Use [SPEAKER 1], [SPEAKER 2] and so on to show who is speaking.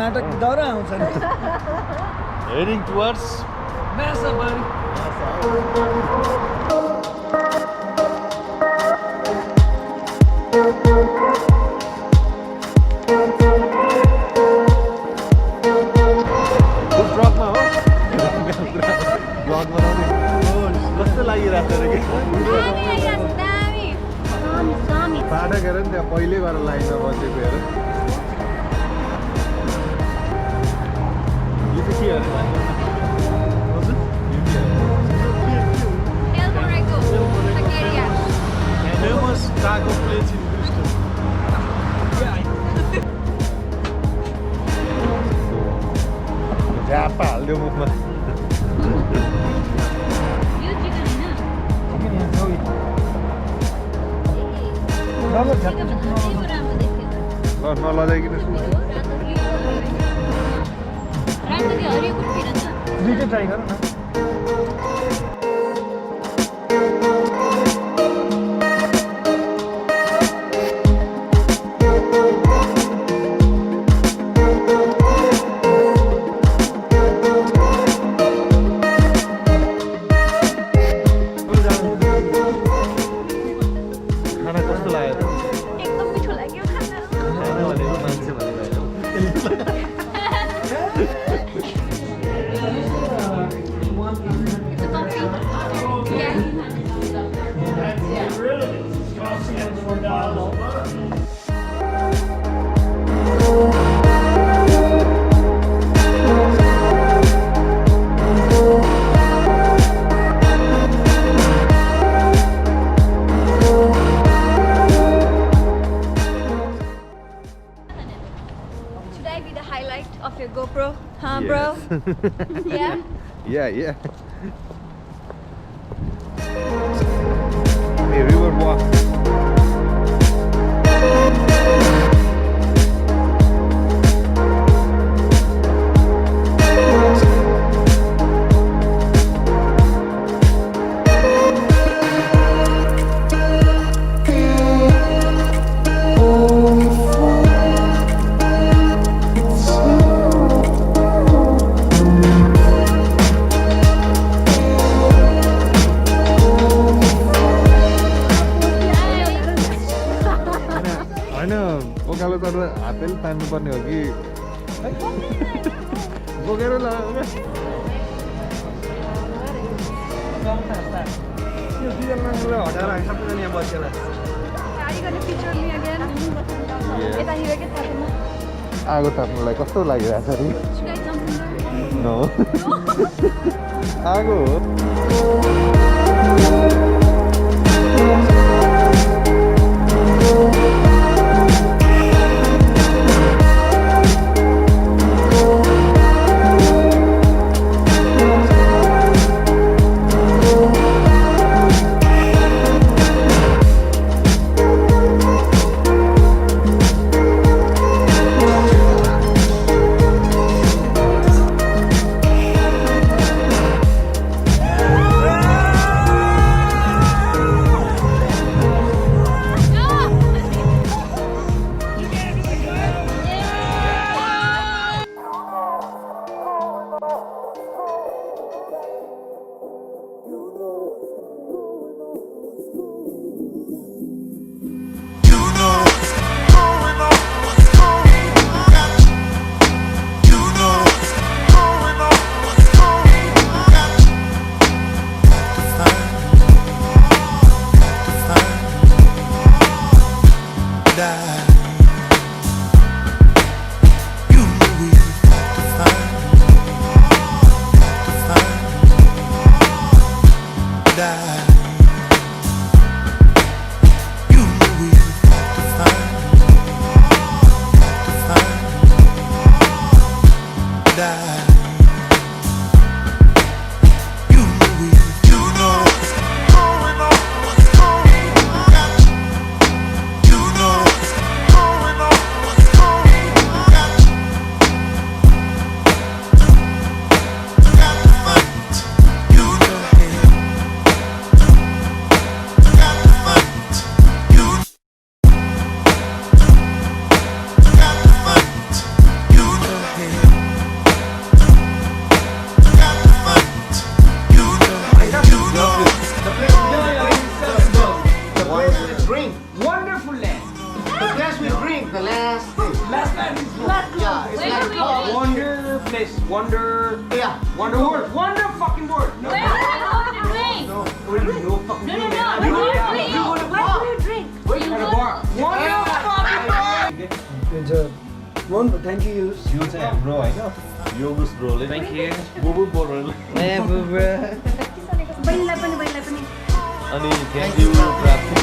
[SPEAKER 1] नाटक दाउरा आउँछ नि
[SPEAKER 2] Heading towards
[SPEAKER 1] Masabar.
[SPEAKER 2] Good truck now. Vlog बनाउने कस्तो लागिरहेको छ कि बाटो गएर नि त्यहाँ पहिले गएर लाइनमा बसेको हेर यो चाहिँ के अरे famous taco place in Bristol. Jhapa हाल्यो मुखमा नलजाइकन
[SPEAKER 1] दुईटै ट्राई गर न
[SPEAKER 3] Of your GoPro, huh, bro? Yeah?
[SPEAKER 2] Yeah. Hey, river walk. उकालो तर हातैले तान्नुपर्ने हो कि बोकेर लगाएको
[SPEAKER 1] हटाएर सबैजना यहाँ बसेला
[SPEAKER 2] आगो ताप्नुलाई कस्तो लागिरहेको छ अरे आगो हो चाहिँ हाम्रो होइन योगुस ब्रोले
[SPEAKER 1] Thank you.
[SPEAKER 2] बुबु ब्रोले
[SPEAKER 1] Eh, bro.
[SPEAKER 3] बहिनीलाई पनि
[SPEAKER 2] अनि थ्याङ्क यू प्राप्ति